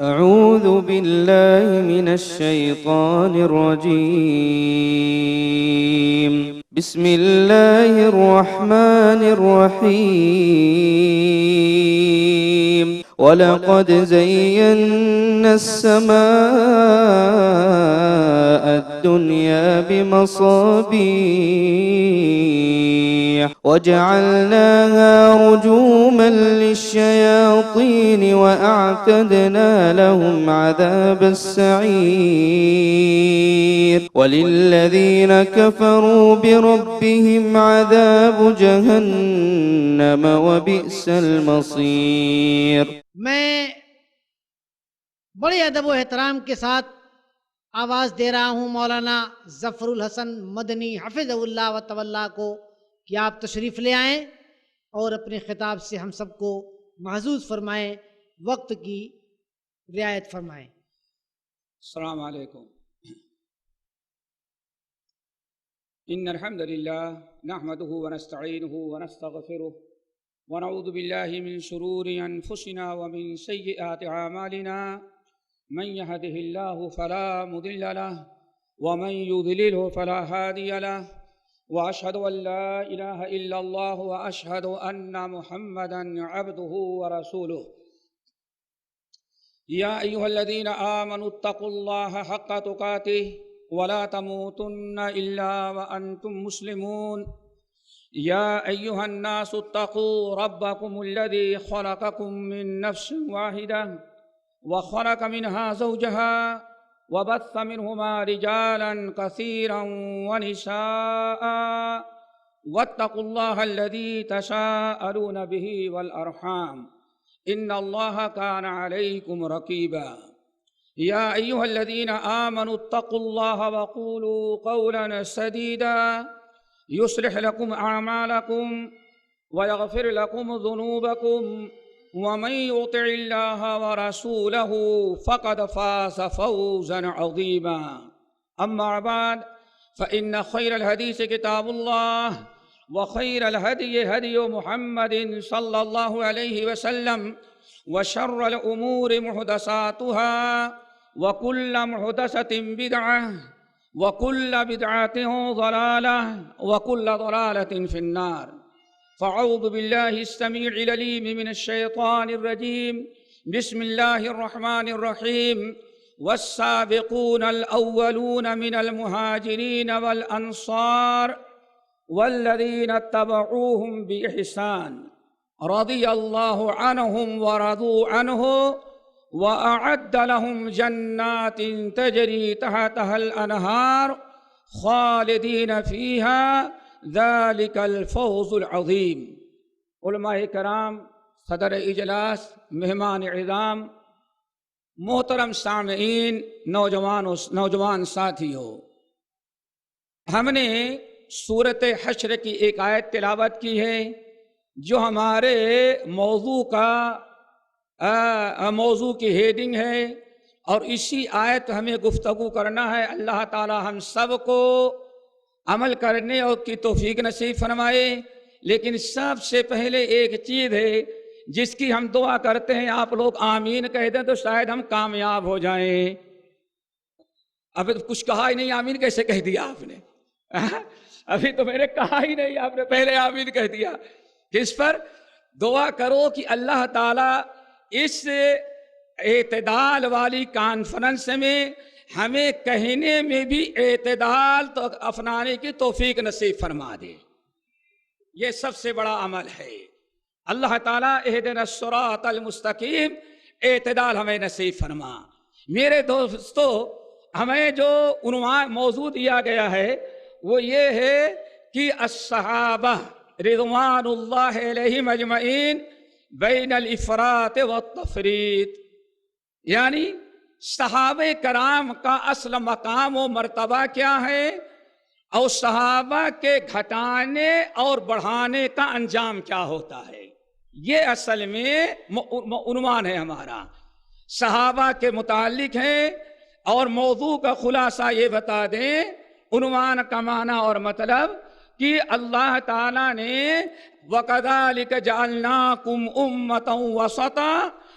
أعوذ بالله من الشيطان الرجيم. بسم الله الرحمن الرحيم. ولقد زينا السماء الدنيا بمصابيح وجعلناها رجوما للشياطين وأعتدنا لهم عذاب السعير وللذين كفروا بربهم عذاب جهنم وبئس المصير. میں بڑے ادب و احترام کے ساتھ آواز دے رہا ہوں مولانا ظفر الحسن مدنی حفظ اللہ و تولا کو کہ آپ تشریف لے آئیں اور اپنے خطاب سے ہم سب کو محظوظ فرمائیں، وقت کی رعایت فرمائیں. السلام علیکم. ان الحمد لله نحمده ونستعينه ونستغفره ونعوذ بالله من شرور انفسنا ومن سيئات اعمالنا، من يهده الله فلا مضل له ومن يضلله فلا هادي له، واشهد ان لا اله الا الله واشهد ان محمدا عبده ورسوله. يا ايها الذين امنوا اتقوا الله حق تقاته ولا تموتن الا وانتم مسلمون. يا ايها الناس اتقوا ربكم الذي خلقكم من نفس واحده وخلق منها زوجها وبث منهما رجالا كثيرا ونساء، واتقوا الله الذي تساءلون به والارحام ان الله كان عليكم رقيبا. يا ايها الذين امنوا اتقوا الله وقولوا قولا سديدا يصلح لكم اعمالكم ويغفر لكم ذنوبكم، ومن يطع الله ورسوله فقد فاز فوزا عظيما. اما بعد فان خير الحديث كتاب الله وخير الهدي هدي محمد صلى الله عليه وسلم، وشر الامور محدثاتها وكل محدثة بدعة وكل بدعة ضلالة وكل ضلالة في النار. فأعوذ بالله السميع العليم من الشيطان الرجيم. بسم الله الرحمن الرحيم. والسابقون الأولون من المهاجرين والأنصار والذين اتبعوهم بإحسان رضي الله عنهم ورضوا عنه وأعد لهم جنات تجري تحتها الأنهار خالدين فيها ذلك الفوز العظيم. علماء کرام، صدر اجلاس، مہمان اعظام، محترم سامعین، نوجوان ساتھیو، ہم نے سورۃ حشر کی ایک آیت تلاوت کی ہے جو ہمارے موضوع کی ہیڈنگ ہے، اور اسی آیت ہمیں گفتگو کرنا ہے. اللہ تعالی ہم سب کو عمل کرنے اور کی توفیق نصیب فرمائے. لیکن سب سے پہلے ایک چیز ہے جس کی ہم دعا کرتے ہیں، آپ لوگ آمین کہہ دیں تو شاید ہم کامیاب ہو جائیں. ابھی تو کچھ کہا ہی نہیں، آمین کیسے کہہ دیا آپ نے؟ ابھی تو میں نے کہا ہی نہیں، آپ نے پہلے آمین کہہ دیا. کس پر دعا کرو کہ اللہ تعالی اس اعتدال والی کانفرنس میں ہمیں کہنے میں بھی اعتدال تو اپنانے کی توفیق نصیب فرما دے. یہ سب سے بڑا عمل ہے. اللہ تعالیٰ اہدنا الصراط المستقیم، اعتدال ہمیں نصیب فرما. میرے دوستو، ہمیں جو عنوان موضوع دیا گیا ہے وہ یہ ہے کہ الصحابہ رضوان اللہ علیہم اجمعین بین الافراط والتفریط، یعنی صحابہ کرام کا اصل مقام و مرتبہ کیا ہے اور صحابہ کے گھٹانے اور بڑھانے کا انجام کیا ہوتا ہے. یہ اصل میں عنوان ہے ہمارا، صحابہ کے متعلق ہے. اور موضوع کا خلاصہ یہ بتا دیں، عنوان کا معنی اور مطلب کہ اللہ تعالیٰ نے وَكَذَلِكَ جَعَلْنَاكُمْ أُمَّةً وَسَطًا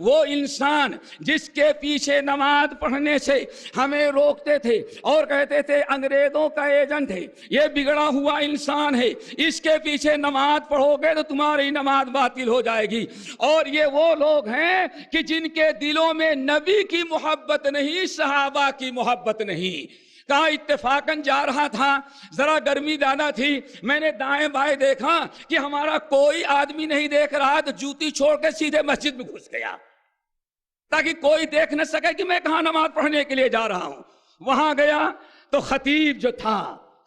وہ انسان جس کے پیچھے نماز پڑھنے سے ہمیں روکتے تھے اور کہتے تھے انگریزوں کا ایجنٹ ہے، یہ بگڑا ہوا انسان ہے، اس کے پیچھے نماز پڑھو گے تو تمہاری نماز باطل ہو جائے گی، اور یہ وہ لوگ ہیں کہ جن کے دلوں میں نبی کی محبت نہیں، صحابہ کی محبت نہیں۔ کہاں اتفاقاً جا رہا تھا، ذرا گرمی زیادہ تھی، میں نے دائیں بائیں دیکھا کہ ہمارا کوئی آدمی نہیں دیکھ رہا، تو جوتی چھوڑ کے سیدھے مسجد میں گھس گیا تاکہ کوئی دیکھ نہ سکے کہ میں کہاں نماز پڑھنے کے لیے جا رہا ہوں۔ وہاں گیا تو خطیب جو تھا،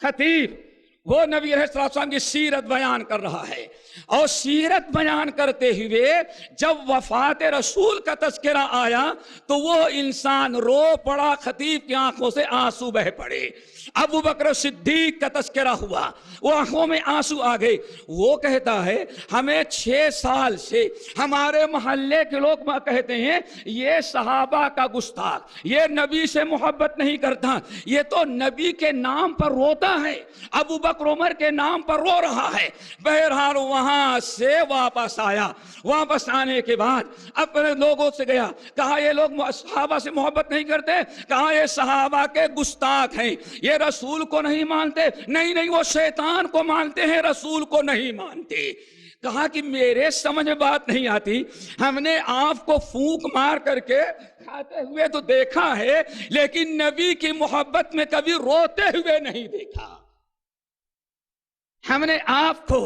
خطیب وہ نبی علیہ السلام کی سیرت بیان کر رہا ہے، اور سیرت بیان کرتے ہوئے جب وفات رسول کا تذکرہ آیا تو وہ انسان رو پڑا، خطیب کی آنکھوں سے آنسو بہہ پڑے۔ ابو بکر صدیق کا تذکرہ ہوا، وہ آنکھوں میں آنسو آ گئے۔ وہ کہتا ہے ہمیں 6 سال سے ہمارے محلے کے لوگ کہتے ہیں یہ صحابہ کا گستاخ، یہ نبی سے محبت نہیں کرتا، یہ تو نبی کے نام پر روتا ہے، ابو بکر عمر کے نام پر رو رہا ہے۔ بہرحال وہاں سے واپس آیا، واپس آنے کے بعد اپنے لوگوں سے گیا، کہا یہ لوگ صحابہ سے محبت نہیں کرتے، کہا یہ صحابہ کے گستاخ ہیں، یہ رسول کو نہیں مانتے، نہیں وہ شیطان کو مانتے ہیں، رسول کو نہیں مانتے۔ کہا کہ میرے سمجھ میں بات نہیں آتی، ہم نے آپ کو پھونک مار کر کے کھاتے ہوئے تو دیکھا ہے، لیکن نبی کی محبت میں کبھی روتے ہوئے نہیں دیکھا۔ ہم نے آپ کو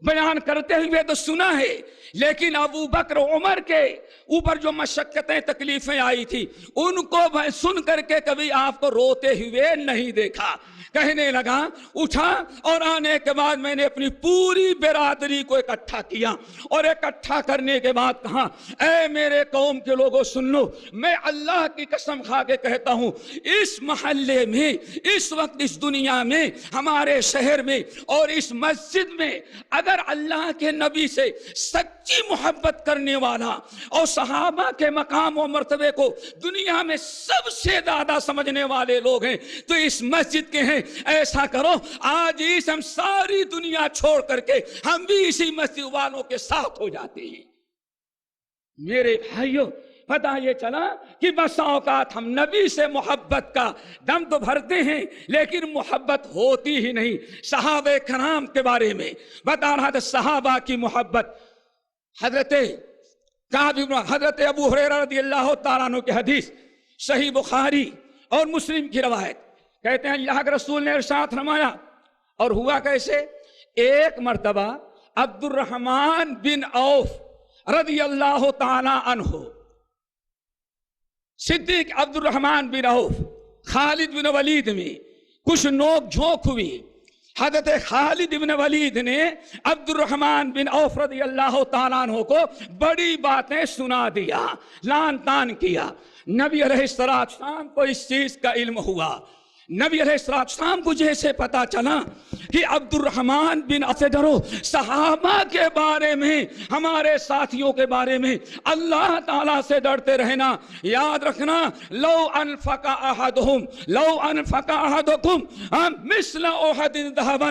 بیان کرتے ہوئے تو سنا ہے، لیکن ابو بکر عمر کے اوپر جو مشقتیں تکلیفیں آئی تھی ان کو سن کر کے کبھی آپ کو روتے ہوئے نہیں دیکھا۔ کہنے لگا، اٹھا اور آنے کے بعد میں نے اپنی پوری برادری کو اکٹھا کیا، اور اکٹھا کرنے کے بعد کہا اے میرے قوم کے لوگوں سن لو، میں اللہ کی قسم کھا کے کہتا ہوں اس محلے میں، اس وقت اس دنیا میں، ہمارے شہر میں اور اس مسجد میں اگر اللہ کے نبی سے سچی محبت کرنے والا اور صحابہ کے مقام و مرتبے کو دنیا میں سب سے زیادہ سمجھنے والے لوگ ہیں تو اس مسجد کے ہیں۔ ایسا کرو آج اس ہم ساری دنیا چھوڑ کر کے ہم بھی اسی مسجد والوں کے ساتھ ہو جاتے ہیں۔ میرے بھائیوں، پتہ یہ چلا کہ بسا اوقات ہم نبی سے محبت کا دم تو بھرتے ہیں لیکن محبت ہوتی ہی نہیں۔ صحابہ کرام کے بارے میں بتا رہا تھا، صحابہ کی محبت، حضرت ابو ہریرہ رضی اللہ تعالیٰ عنہ کی حدیث، صحیح بخاری اور مسلم کی روایت، کہتے ہیں اللہ کے رسول نے ارشاد فرمایا، اور ہوا کیسے، ایک مرتبہ عبد الرحمن بن عوف رضی اللہ تعالیٰ عنہ، صدیق عبد الرحمن بن عوف، خالد بن ولید میں کچھ نوک جھونک ہوئی۔ حضرت خالد بن ولید نے عبد الرحمن بن عوف رضی اللہ تعالیٰ عنہ کو بڑی باتیں سنا دیا، لان تان کیا۔ نبی علیہ السلام کو اس چیز کا علم ہوا، نبی علیہ السلام کو جیسے پتا چلا کہ عبد الرحمن بن عوف سے ڈرو، صحابہ کے بارے میں، ہمارے ساتھیوں کے بارے میں اللہ تعالیٰ سے ڈرتے رہنا۔ یاد رکھنا، لو انفق احدکم مثل احد ذهبا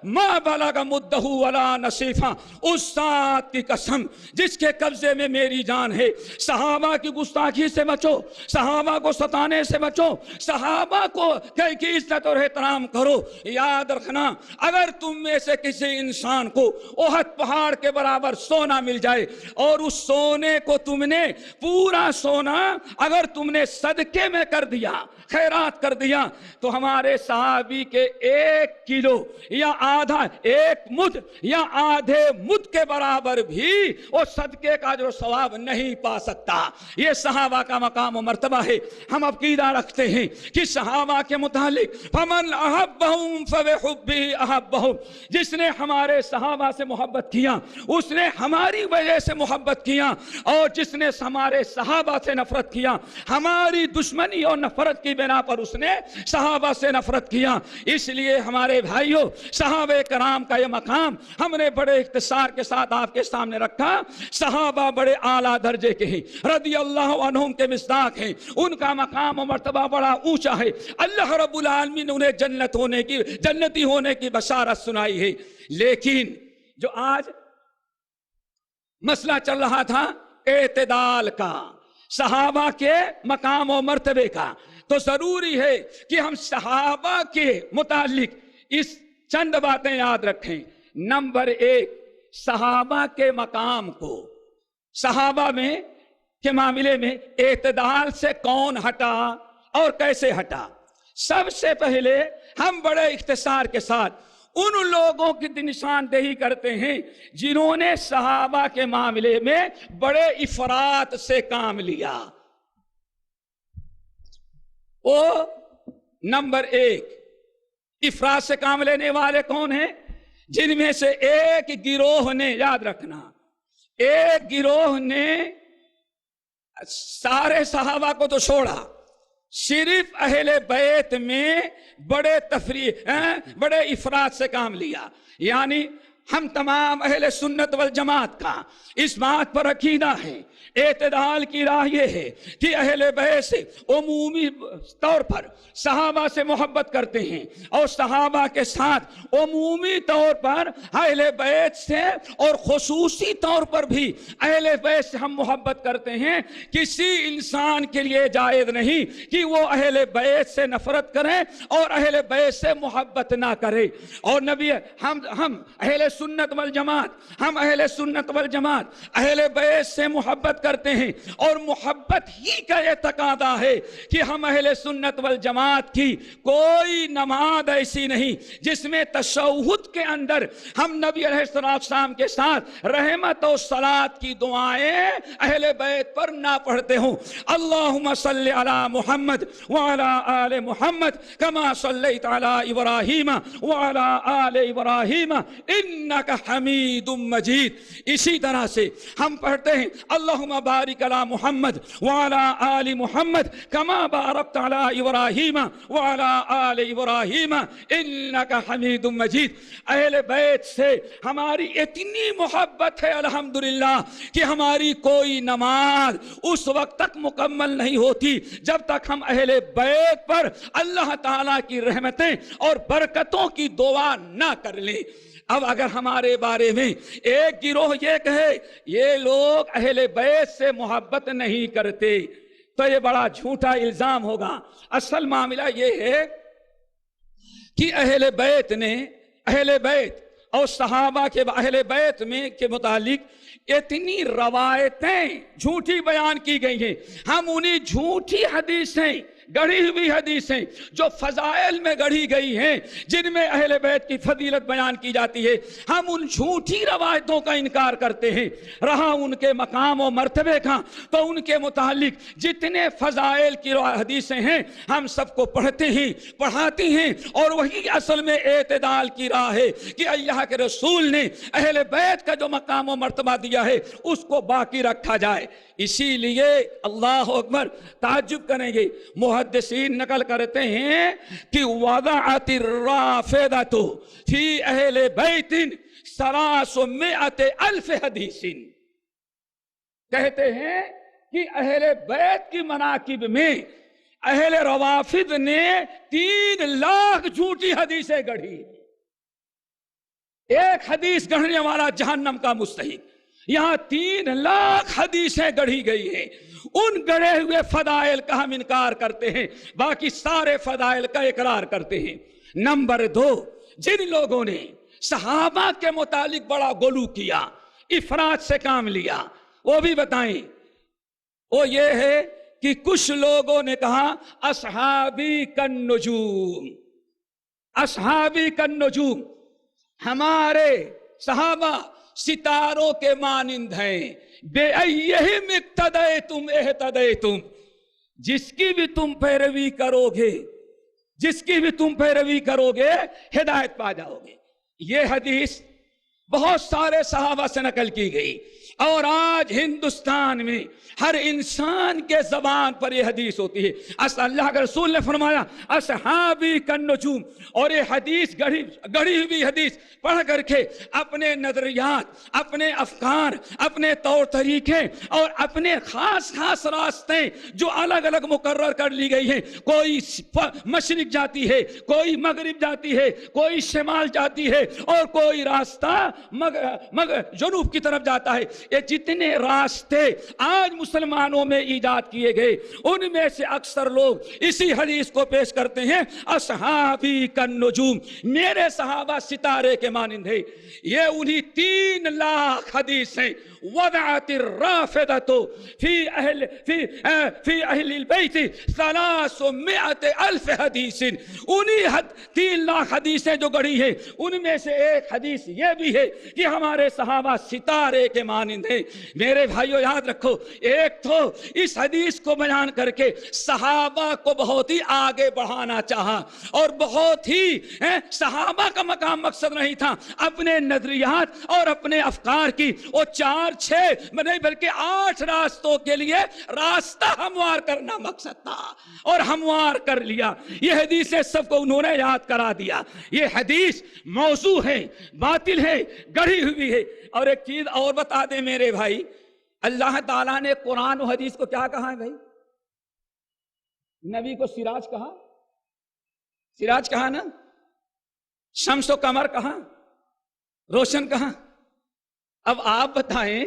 ما بلغ مدہ ولا نصیفہ، اس ذات کی قسم جس کے قبضے میں میری جان ہے، صحابہ کی گستاخی سے بچو، صحابہ کو ستانے سے بچو، صحابہ کو کی عزت اور احترام کرو۔ یاد رکھنا، اگر تم میں سے کسی انسان کو احد پہاڑ کے برابر سونا مل جائے اور اس سونے کو تم نے پورا سونا اگر تم نے صدقے میں کر دیا، خیرات کر دیا، تو ہمارے صحابی کے 1 کلو یا آدھا، 1 مد یا آدھے مد کے برابر بھی وہ صدقے کا جو ثواب نہیں پا سکتا۔ یہ صحابہ کا مقام و مرتبہ ہے۔ ہم عقیدہ رکھتے ہیں کہ صحابہ کے متعلق فمن احبہم فبحبہ احبہم، جس نے ہمارے صحابہ سے محبت کیا اس نے ہماری وجہ سے محبت کیا، اور جس نے ہمارے صحابہ سے نفرت کیا ہماری دشمنی اور نفرت کی بنا پر اس نے صحابہ سے نفرت کیا۔ اس لیے ہمارے بھائیوں، صحابہ کرام کا یہ مقام ہم نے بڑے اختصار کے ساتھ آپ کے سامنے رکھا۔ صحابہ بڑے اعلیٰ درجے کے ہیں، رضی اللہ عنہم کے مصداق ہیں، ان کا مقام و مرتبہ بڑا اونچا ہے۔ اللہ رب العالمین نے انہیں جنتی ہونے کی بشارت سنائی ہے۔ لیکن جو آج مسئلہ چل رہا تھا اعتدال کا، صحابہ کے مقام و مرتبے کا، تو ضروری ہے کہ ہم صحابہ کے متعلق اس چند باتیں یاد رکھیں۔ نمبر ایک، صحابہ کے مقام کو، صحابہ میں کے معاملے میں اعتدال سے کون ہٹا اور کیسے ہٹا۔ سب سے پہلے ہم بڑے اختصار کے ساتھ ان لوگوں کی نشاندہی کرتے ہیں جنہوں نے صحابہ کے معاملے میں بڑے افراط سے کام لیا۔ وہ نمبر ایک، افراط سے کام لینے والے کون ہیں؟ جن میں سے ایک گروہ نے، یاد رکھنا، ایک گروہ نے سارے صحابہ کو تو چھوڑا، صرف اہل بیت میں بڑے افراط سے کام لیا۔ یعنی ہم تمام اہل سنت والجماعت کا اس بات پر عقیدہ ہے، اعتدال کی راہ یہ ہے کہ اہل بیت سے عمومی طور پر صحابہ سے محبت کرتے ہیں، اور صحابہ کے ساتھ عمومی طور پر اہل بیت سے اور خصوصی طور پر بھی اہل بیت سے ہم محبت کرتے ہیں۔ کسی انسان کے لیے جائز نہیں کہ وہ اہل بیت سے نفرت کرے اور اہل بیت سے محبت نہ کرے۔ اور نبی ہم اہل سنت والجماعت، ہم اہل سنت والجماعت اہل بیت سے محبت کرتے ہیں، اور محبت ہی کا یہ تقاضا ہے کہ ہم اہل سنت والجماعت کی کوئی نماز ایسی نہیں جس میں تشہد کے اندر ہم نبی علیہ السلام کے ساتھ رحمت و صلوات کی دعائیں اہل بیت پر نہ پڑھتے ہوں۔ اللہم صلی علی محمد وعلی آل محمد کما صلیت علی ابراہیم وعلی آل ابراہیم انک حمید مجید۔ اسی طرح سے ہم پڑھتے ہیں اللہم بارک علی محمد وعلی آل محمد کما بارکت علی ابراہیم وعلی آل ابراہیم انک حمید مجید۔ اہل بیت سے ہماری اتنی محبت ہے الحمدللہ کہ ہماری کوئی نماز اس وقت تک مکمل نہیں ہوتی جب تک ہم اہل بیت پر اللہ تعالیٰ کی رحمتیں اور برکتوں کی دعا نہ کر لیں۔ اب اگر ہمارے بارے میں ایک گروہ یہ کہے یہ لوگ اہل بیت سے محبت نہیں کرتے تو یہ بڑا جھوٹا الزام ہوگا۔ اصل معاملہ یہ ہے کہ اہل بیت نے، اہل بیت اور صحابہ کے اہل بیت میں کے متعلق اتنی روایتیں جھوٹی بیان کی گئی ہیں، ہم انہی جھوٹی حدیثیں، گڑھی ہوئی حدیثیں جو فضائل میں گڑھی گئی ہیں، جن میں اہل بیت کی فضیلت بیان کی جاتی ہے، ہم ان جھوٹی روایتوں کا انکار کرتے ہیں۔ رہا ان کے مقام و مرتبے کا، تو ان کے متعلق جتنے فضائل کی حدیثیں ہیں ہم سب کو پڑھتے ہیں، پڑھاتے ہیں، اور وہی اصل میں اعتدال کی راہ ہے کہ اللہ کے رسول نے اہل بیت کا جو مقام و مرتبہ دیا ہے اس کو باقی رکھا جائے۔ اسی لیے اللہ اکبر، تعجب کریں گے، محدثین نقل کرتے ہیں کہ وضعت الرافضۃ فی اہل بیت 300,000 حدیث، کہتے ہیں کہ اہل بیت کی مناقب میں اہل روافض نے 3 لاکھ جھوٹی حدیثیں گڑھی۔ ایک حدیث گڑھنے والا جہنم کا مستحق، یہاں 3 لاکھ حدیثیں گڑھی گئی ہیں۔ ان گڑھے ہوئے فضائل کا ہم انکار کرتے ہیں، باقی سارے فضائل کا اقرار کرتے ہیں۔ نمبر 2، جن لوگوں نے صحابہ کے متعلق بڑا غلو کیا، افراط سے کام لیا، وہ بھی بتائیں۔ وہ یہ ہے کہ کچھ لوگوں نے کہا اصحابی کالنجوم، اصحابی کالنجوم، ہمارے صحابہ ستاروں کے مانند ہیں۔ بے ایہم اقتدیتم اہتدیتم، جس کی بھی تم پیروی کرو گے، جس کی بھی تم پیروی کرو گے ہدایت پا جاؤ گے۔ یہ حدیث بہت سارے صحابہ سے نقل کی گئی، اور آج ہندوستان میں ہر انسان کے زبان پر یہ حدیث ہوتی ہے۔ اللہ کے رسول نے فرمایا اصحابی کالنجوم، اور یہ حدیث گڑھی ہوئی حدیث پڑھ کر کے اپنے نظریات، اپنے افکار، اپنے طور طریقے اور اپنے خاص خاص راستے جو الگ الگ مقرر کر لی گئی ہیں، کوئی مشرق جاتی ہے، کوئی مغرب جاتی ہے، کوئی شمال جاتی ہے، اور کوئی راستہ جنوب کی طرف جاتا ہے، یہ جتنے راستے آج مسلمانوں میں ایجاد کیے گئے ان میں سے اکثر لوگ اسی حدیث کو پیش کرتے ہیں اصحابی کالنجوم، میرے صحابہ ستارے کے مانند ہیں۔ یہ انہی 3 لاکھ حدیث ہیں وضعت الرافضۃ فی اہل البیت 300,000 حدیث، انہی 3 لاکھ حدیثیں جو گڑھی ہیں ان میں سے ایک حدیث یہ بھی ہے کہ ہمارے صحابہ ستارے کے مانند ہیں۔ میرے بھائیو یاد رکھو، ایک تو اس حدیث کو بیان کر کے صحابہ کو بہت ہی آگے بڑھانا چاہا، اور بہت ہی صحابہ کا مقام مقصد نہیں تھا اپنے نظریات اور اپنے افکار کی وہ 4-6 نہیں بلکہ 8 راستوں کے لیے راستہ ہموار کرنا مقصد تھا، اور ہموار کر لیا۔ یہ حدیثیں سب کو انہوں نے یاد کرا دیا۔ یہ حدیث موضوع ہے، باطل ہے، گڑھی ہوئی ہے۔ اور ایک چیز اور بتا دیں میرے بھائی، اللہ تعالیٰ نے قرآن و حدیث کو کیا کہا ہے بھائی؟ نبی کو سراج کہا، سراج کہا نا، شمس و قمر کہا، روشن کہا۔ اب آپ بتائیں،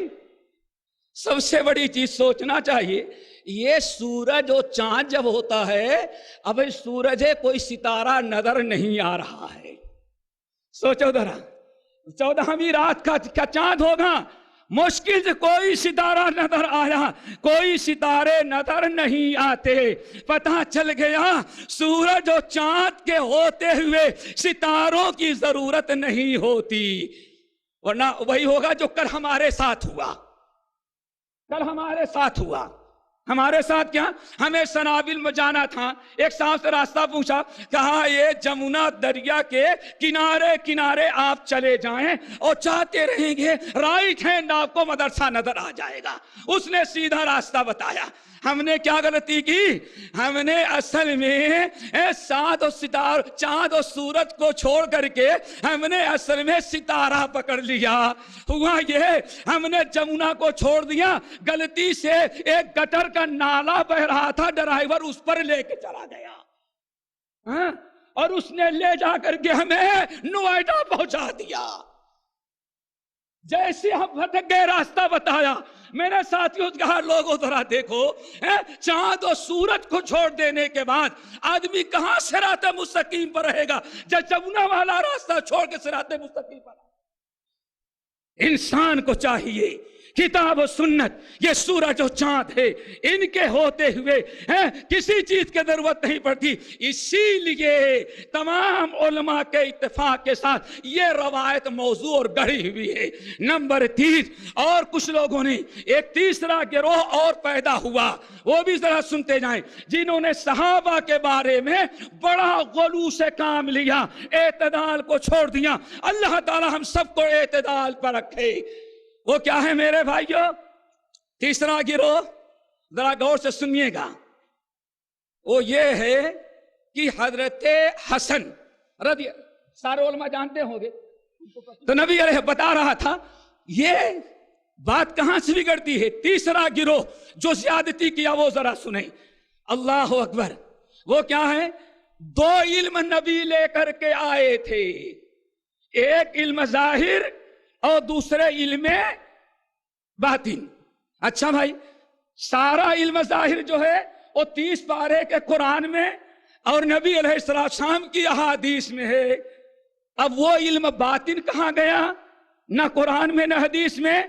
سب سے بڑی چیز سوچنا چاہیے، یہ سورج اور چاند جب ہوتا ہے، اب سورج ہے کوئی ستارہ نظر نہیں آ رہا ہے، سوچو ذرا، 14ویں رات کا چاند ہوگا، مشکل سے کوئی ستارہ نظر آیا، کوئی ستارے نظر نہیں آتے، پتہ چل گیا سورج اور چاند کے ہوتے ہوئے ستاروں کی ضرورت نہیں ہوتی، ورنہ وہی ہوگا جو کل ہمارے ساتھ ہوا۔ کل ہمارے ساتھ ہوا، ہمارے ساتھ کیا، ہمیں سنابل میں جانا تھا، ایک صاحب سے راستہ پوچھا، کہا یہ جمنا دریا کے کنارے کنارے آپ چلے جائیں اور چاہتے رہیں گے رائٹ ہینڈ آپ کو مدرسہ نظر آ جائے گا۔ اس نے سیدھا راستہ بتایا۔ ہم نے کیا غلطی کی؟ ہم نے اصل میں چاند اور سورج کو چھوڑ کر کے ہم نے اصل میں ستارہ پکڑ لیا۔ ہوا یہ، ہم نے جمنا کو چھوڑ دیا، غلطی سے ایک گٹر کا نالا بہ رہا تھا، ڈرائیور اس پر لے کے چلا گیا، اور اس نے لے جا کر کے ہمیں نوئیڈا پہنچا دیا۔ جیسے ہم بھٹک گئے، راستہ بتایا، میں نے ساتھیوں سے کہا لوگوں ذرا دیکھو، چاند اور سورج کو چھوڑ دینے کے بعد آدمی کہاں صراط مستقیم پر رہے گا جب جمنا والا راستہ چھوڑ کے صراط مستقیم پر۔ انسان کو چاہیے کتاب و سنت، یہ سورج و چاند ہے، ان کے ہوتے ہوئے کسی چیز کی ضرورت نہیں پڑتی۔ اسی لیے تمام علماء کے اتفاق کے ساتھ یہ روایت موضوع اور گڑھی ہوئی ہے۔ نمبر 3، اور کچھ لوگوں نے ایک تیسرا گروہ اور پیدا ہوا، وہ بھی ذرا سنتے جائیں، جنہوں نے صحابہ کے بارے میں بڑا غلو سے کام لیا، اعتدال کو چھوڑ دیا۔ اللہ تعالی ہم سب کو اعتدال پر رکھے۔ وہ کیا ہے میرے بھائیو؟ تیسرا گروہ، ذرا غور سے سنیے گا، وہ یہ ہے کہ حضرت حسن رضی، سارے علماء جانتے ہوں گے، تو نبی علیہ بتا رہا تھا یہ بات کہاں سے بگڑتی ہے۔ تیسرا گروہ جو زیادتی کیا وہ ذرا سنیں، اللہ اکبر۔ وہ کیا ہے؟ 2 علم نبی لے کر کے آئے تھے، ایک علم ظاہر اور دوسرے علم باطن۔ اچھا بھائی، سارا علم ظاہر جو ہے وہ 30 پارے کے قرآن میں اور نبی علیہ السلام کی احادیث میں ہے۔ اب وہ علم باطن کہاں گیا؟ نہ قرآن میں نہ حدیث میں۔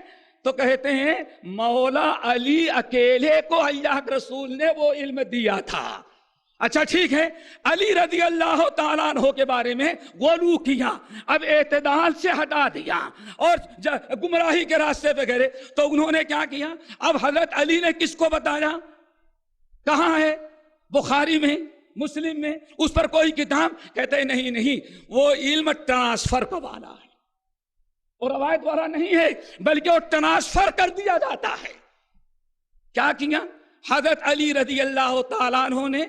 تو کہتے ہیں مولا علی اکیلے کو اللہ کے رسول نے وہ علم دیا تھا۔ اچھا ٹھیک ہے، علی رضی اللہ تعالیٰ عنہ کے بارے میں غلو کیا، اب اعتدال سے ہٹا دیا اور گمراہی کے راستے پہ گئے، تو انہوں نے کیا کیا؟ اب حضرت علی نے کس کو بتایا؟ کہاں ہے؟ بخاری میں، مسلم میں، اس پر کوئی کتاب؟ کہتے ہیں نہیں، وہ علم ٹرانسفر کا والا ہے، اور روایت والا نہیں ہے، بلکہ وہ ٹرانسفر کر دیا جاتا ہے۔ کیا کیا؟ حضرت علی رضی اللہ تعالیٰ عنہ نے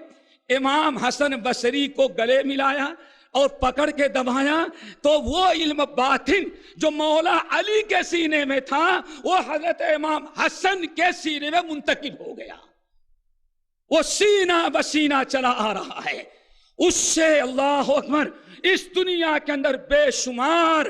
امام حسن بصری کو گلے ملایا اور پکڑ کے دبایا، تو وہ علم باطن جو مولا علی کے سینے میں تھا وہ حضرت امام حسن کے سینے میں منتقل ہو گیا، وہ سینہ بسینہ چلا آ رہا ہے۔ اس سے اللہ اکبر اس دنیا کے اندر بے شمار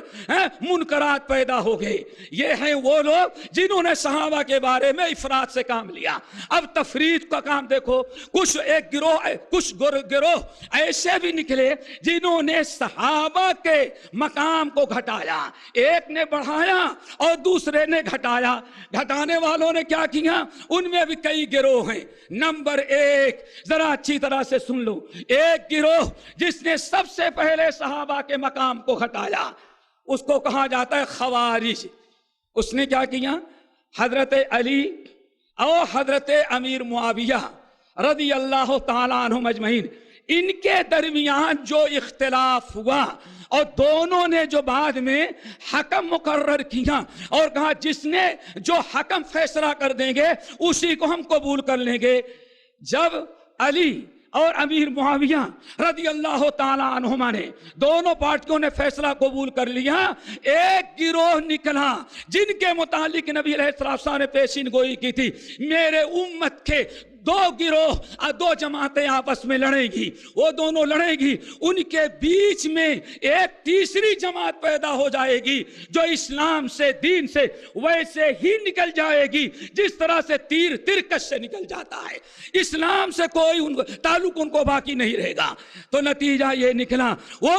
منکرات پیدا ہو گئے. یہ ہیں وہ لوگ جنہوں نے صحابہ کے بارے میں افراد سے کام لیا. اب تفرید کا کام دیکھو. کچھ گروہ ایسے بھی نکلے جنہوں نے صحابہ کے مقام کو گھٹایا. ایک نے بڑھایا اور دوسرے نے گھٹایا. گھٹانے والوں نے کیا کیا؟ ان میں بھی کئی گروہ ہیں. نمبر ایک، ذرا اچھی طرح سے سن لو، ایک گروہ جس نے سب سے پہلے صحابہ کے مقام کو گھٹایا، اس کو کہا جاتا ہے خوارج. اس نے کیا کیا؟ حضرت علی اور حضرت امیر معاویہ رضی اللہ تعالیٰ عنہم اجمعین، ان کے درمیان جو اختلاف ہوا اور دونوں نے جو بعد میں حکم مقرر کیا اور کہا جس نے جو حکم فیصلہ کر دیں گے اسی کو ہم قبول کر لیں گے. جب علی اور امیر معاویہ رضی اللہ تعالیٰ عنہما نے دونوں پارٹیوں نے فیصلہ قبول کر لیا، ایک گروہ نکلا جن کے متعلق نبی علیہ السلام نے پیشین گوئی کی تھی، میرے امت کے دو گروہ، دو جماعتیں آپس میں لڑیں گی، وہ دونوں لڑیں گی، ان کے بیچ میں ایک تیسری جماعت پیدا ہو جائے گی جو اسلام سے، دین سے ویسے ہی نکل جائے گی جس طرح سے تیر ترکش سے نکل جاتا ہے. اسلام سے کوئی تعلق ان کو باقی نہیں رہے گا. تو نتیجہ یہ نکلا، وہ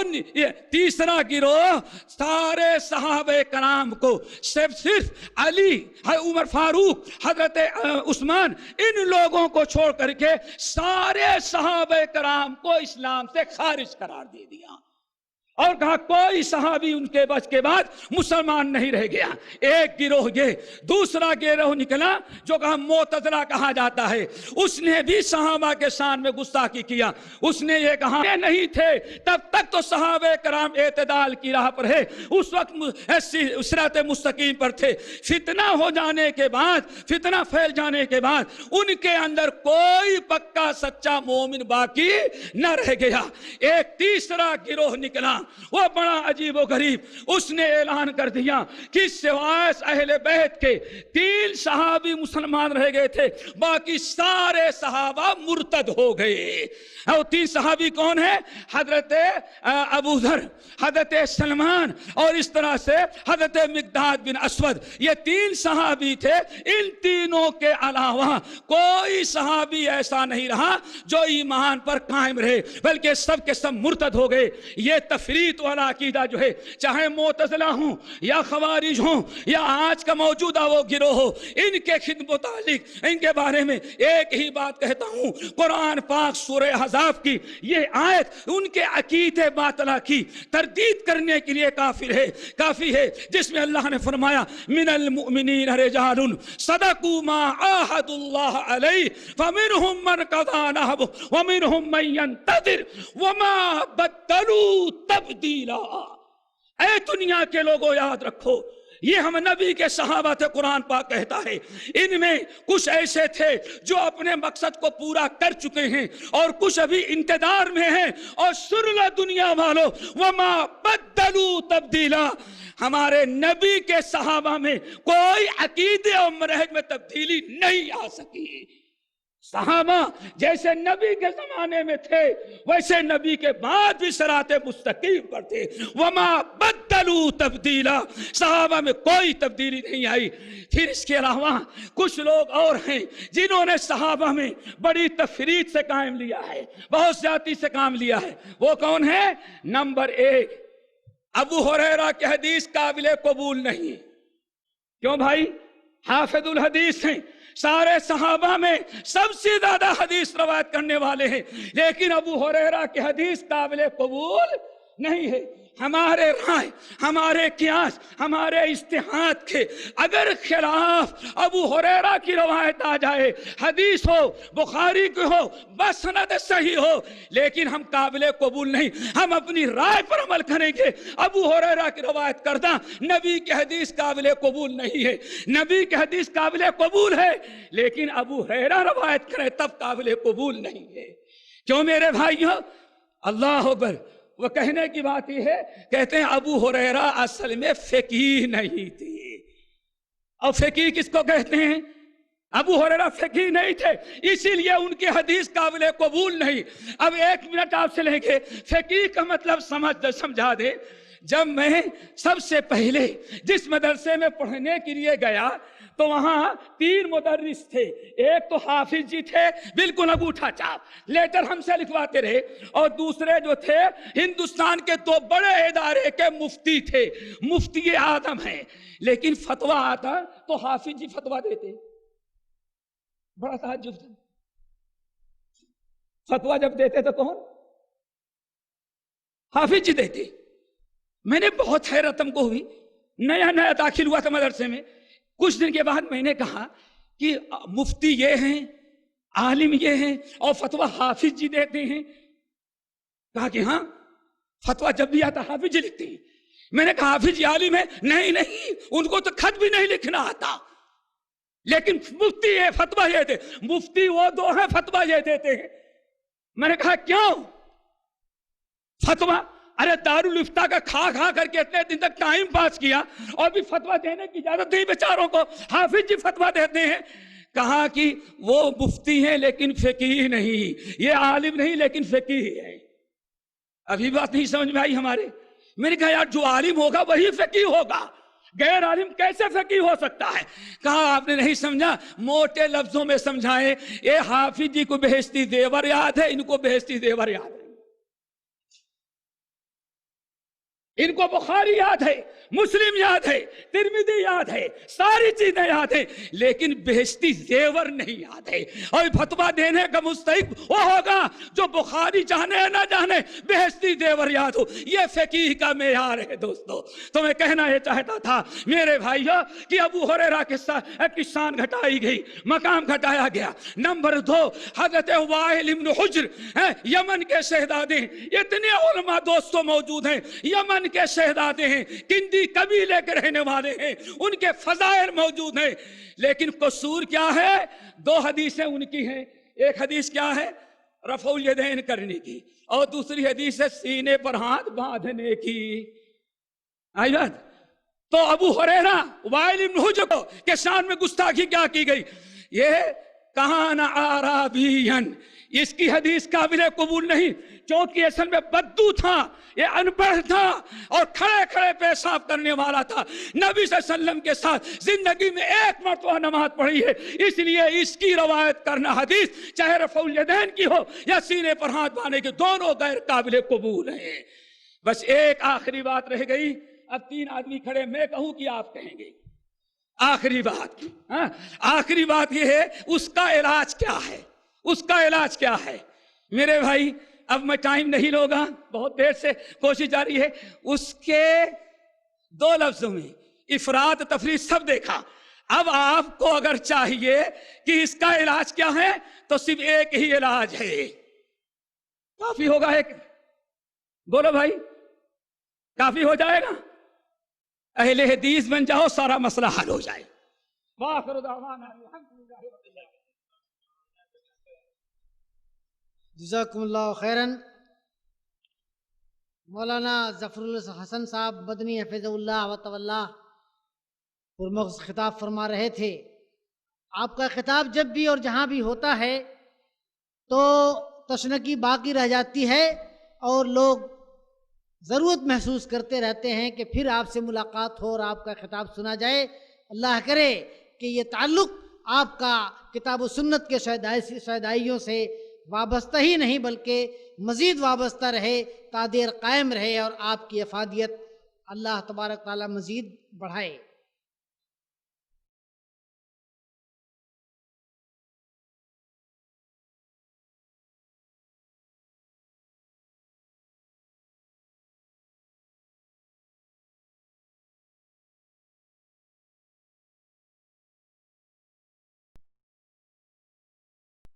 تیسرا گروہ سارے صحابہ کرام کو صرف علی، عمر فاروق، حضرت عثمان، ان لوگوں کو چھوڑ کر کے سارے صحابہ کرام کو اسلام سے خارج قرار دے دیا اور کہا کوئی صحابی ان کے بچ کے بعد مسلمان نہیں رہ گیا. ایک گروہ یہ. دوسرا گروہ نکلا جو کہا معتزلہ کہا جاتا ہے، اس نے بھی صحابہ کے شان میں گستاخی کیا. اس نے یہ کہا نہیں تھے تب تک تو صحابہ کرام اعتدال کی راہ پر ہے، اس وقت صراط مستقیم پر تھے. فتنہ ہو جانے کے بعد، فتنہ پھیل جانے کے بعد ان کے اندر کوئی پکا سچا مومن باقی نہ رہ گیا. ایک تیسرا گروہ نکلا، وہ بڑا عجیب و غریب. اس نے اعلان کر دیا کہ سوائے اہل بیت کے 3 صحابی مسلمان رہ گئے تھے، باقی سارے صحابہ مرتد ہو گئے. اور 3 صحابی کون ہیں؟ حضرت ابو ذر، حضرت سلمان اور اس طرح سے حضرت مقداد بن اسود. یہ 3 صحابی تھے. ان تینوں کے علاوہ کوئی صحابی ایسا نہیں رہا جو ایمان پر قائم رہے، بلکہ سب کے سب مرتد ہو گئے. یہ تفریق والا عقیدہ جو ہے، چاہے معتزلہ ہوں یا خوارج ہوں یا آج کا موجودہ وہ گروہ ہو، ان کے متعلق ان کے بارے میں ایک ہی بات کہتا ہوں. قرآن پاک سورہ احزاب کی یہ آیت ان کے عقیدے باطلہ کی تردید کرنے کے لیے کافی ہے، جس میں اللہ نے فرمایا من المؤمنین رجال صدقوا ما عاهدوا الله علیہ فمنهم من قضى نحبه ومنهم من ينتظر وما بدلوا تبدیلا. اے دنیا کے لوگوں یاد رکھو، یہ ہم نبی کے صحابہ تھے. قرآن پاک کہتا ہے ان میں کچھ ایسے تھے جو اپنے مقصد کو پورا کر چکے ہیں اور کچھ ابھی انتظار میں ہیں. اور سن لو دنیا والو، وما بدلوا تبدیلا، ہمارے نبی کے صحابہ میں کوئی عقیدے اور منہج میں تبدیلی نہیں آ سکی. صحابہ جیسے نبی کے زمانے میں تھے ویسے نبی کے بعد بھی صراط مستقیم پر تھے. وما بدلوا تبدیلا، صحابہ میں کوئی تبدیلی نہیں آئی. پھر اس کے علاوہ کچھ لوگ اور ہیں جنہوں نے صحابہ میں بڑی تفرید سے کام لیا ہے، بہت زیادتی سے کام لیا ہے. وہ کون ہے؟ نمبر 1، ابو ہریرہ کی حدیث قابل قبول نہیں. کیوں بھائی؟ حافظ الحدیث ہیں، سارے صحابہ میں سب سے زیادہ حدیث روایت کرنے والے ہیں، لیکن ابو ہریرہ کی حدیث قابل قبول نہیں ہے. ہمارے رائے، ہمارے قیاس، ہمارے اجتہاد کے اگر خلاف ابو ہریرہ کی روایت آ جائے، حدیث ہو، بخاری کی ہو، بس سند صحیح ہو، لیکن ہم قابل قبول نہیں. ہم اپنی رائے پر عمل کریں گے. ابو ہریرہ کی روایت کردہ نبی کی حدیث قابل قبول نہیں ہے. نبی کی حدیث قابل قبول ہے لیکن ابو ہریرہ روایت کرے تب قابل قبول نہیں ہے. کیوں میرے بھائیوں؟ اللہ اکبر. وہ کہنے کی بات یہ ہے، کہتے ہیں ابو ہریرہ اصل میں فقیہ نہیں تھی. اور فقیہ کس کو کہتے ہیں؟ ابو ہریرہ فقیہ نہیں تھے، اسی لیے ان کی حدیث قابل قبول نہیں۔ اب 1 منٹ آپ سے لیں گے، فقیہ کا مطلب سمجھا دے۔ جب میں سب سے پہلے جس مدرسے میں پڑھنے کے لیے گیا تو وہاں 3 مدرس تھے، ایک تو حافظ جی تھے بالکل انگوٹھا چاپ، لیٹر ہم سے لکھواتے رہے، اور دوسرے جو تھے ہندوستان کے 2 بڑے ادارے کے مفتی تھے، مفتی اعظم ہیں، لیکن فتویٰ آتا تو حافظ جی فتویٰ دیتے۔ بڑا تعجب تھا، فتویٰ جب دیتے تو کون؟ حافظ جی دیتے۔ میں نے بہت حیرت ہم کو ہوئی، نیا نیا داخل ہوا تھا مدرسے میں، کچھ دن کے بعد میں نے کہا کہ مفتی یہ ہیں، عالم یہ ہیں، اور فتویٰ حافظ جی دیتے ہیں؟ کہا کہ ہاں، فتویٰ جب بھی آتا حافظ جی لکھتے ہیں۔ میں نے کہا حافظ جی عالم ہے؟ نہیں، ان کو تو خط بھی نہیں لکھنا آتا، لیکن مفتی یہ فتویٰ یہ دیتے، مفتی وہ 2 ہیں فتویٰ یہ دیتے ہیں۔ میں نے کہا کیوں فتویٰ؟ ارے دارالفتہ کا کھا کر کے اتنے دن تک ٹائم پاس کیا، اور بھی فتویٰ دینے کی اجازت نہیں بیچاروں کو، حافظ جی فتویٰ دیتے ہیں۔ کہا کہ وہ مفتی ہیں لیکن فقیہ نہیں، یہ عالم نہیں لیکن فقیہ ہے۔ ابھی بات نہیں سمجھ میں آئی ہمارے؟ میں نے کہا یار جو عالم ہوگا وہی فقیہ ہوگا، غیر عالم کیسے فقیہ ہو سکتا ہے؟ کہا آپ نے نہیں سمجھا، موٹے لفظوں میں سمجھائیں، اے حافظ جی کو بہشتی زیور یاد ہے، ان کو بہشتی زیور یاد ہے، ان کو بخاری یاد ہے، مسلم یاد ہے، ترمذی یاد ہے، ساری چیزیں یاد ہیں، لیکن بہشتی زیور نہیں یاد ہے۔ اور فتویٰ دینے کا مستحق وہ ہوگا جو بخاری جانے نہ جانے بہشتی زیور یاد ہو۔ یہ فقیہ کا معیار ہے دوستو۔ تو میں کہنا یہ چاہتا تھا میرے بھائیو کہ ابو ہریرہ کی شان گھٹائی گئی، مقام گھٹایا گیا۔ نمبر 2، حضرت وائل بن حجر یمن کے شہزادے، اتنے علماء دوستوں موجود ہیں، یمن کے شہزادے ہیں، کندی قبیلے کے رہنے والے ہیں، ان کے فضائل موجود ہیں، لیکن قصور کیا ہے؟ 2 حدیثیں ان کی ہیں۔ ایک حدیث کیا ہے؟ رفع الیدین کرنے کی، اور دوسری حدیث ہے سینے پر ہاتھ باندھنے کی۔ آئی بات؟ تو ابو ہریرہ وائل بن حجر کے شان میں گستاخی کیا کی گئی؟ یہ کان اعرابین، اس کی حدیث قابل قبول نہیں، کیونکہ اصل میں بدو تھا، یہ ان پڑھ تھا، اور کھڑے کھڑے پیشاب کرنے والا تھا۔ نبی صلی اللہ علیہ وسلم کے ساتھ زندگی میں 1 مرتبہ نماز پڑھی ہے، اس لیے اس کی روایت کرنا حدیث چاہے رفع الیدین کی ہو یا سینے پر ہاتھ باندھنے کی، دونوں غیر قابل قبول ہیں۔ بس ایک آخری بات رہ گئی، اب 3 آدمی کھڑے، میں کہوں کہ آپ کہیں گے آخری بات۔ آخری بات یہ ہے اس کا علاج کیا ہے، اس کا علاج کیا ہے؟ میرے بھائی اب میں ٹائم نہیں لوں گا، بہت دیر سے کوشش جاری ہے۔ اس کے 2 لفظوں میں افراد تفرید سب دیکھا۔ اب آپ کو اگر چاہیے کہ اس کا علاج کیا ہے تو صرف ایک ہی علاج ہے، کافی ہوگا ایک؟ بولو بھائی، کافی ہو جائے گا؟ اہل حدیث بن جاؤ، سارا مسئلہ حل ہو جائے۔ وآخر دعوانا الحمدللہ رب العالمین۔ جزاکم اللہ خیراً۔ مولانا ظفر الحسن صاحب مدنی حفظ اللہ و طولہ پرمغز خطاب فرما رہے تھے۔ آپ کا خطاب جب بھی اور جہاں بھی ہوتا ہے تو تشنگی باقی رہ جاتی ہے، اور لوگ ضرورت محسوس کرتے رہتے ہیں کہ پھر آپ سے ملاقات ہو اور آپ کا خطاب سنا جائے۔ اللہ کرے کہ یہ تعلق آپ کا کتاب و سنت کے شیدائیوں سے وابستہ ہی نہیں بلکہ مزید وابستہ رہے، تا دیر قائم رہے، اور آپ کی افادیت اللہ تبارک تعالی مزید بڑھائے۔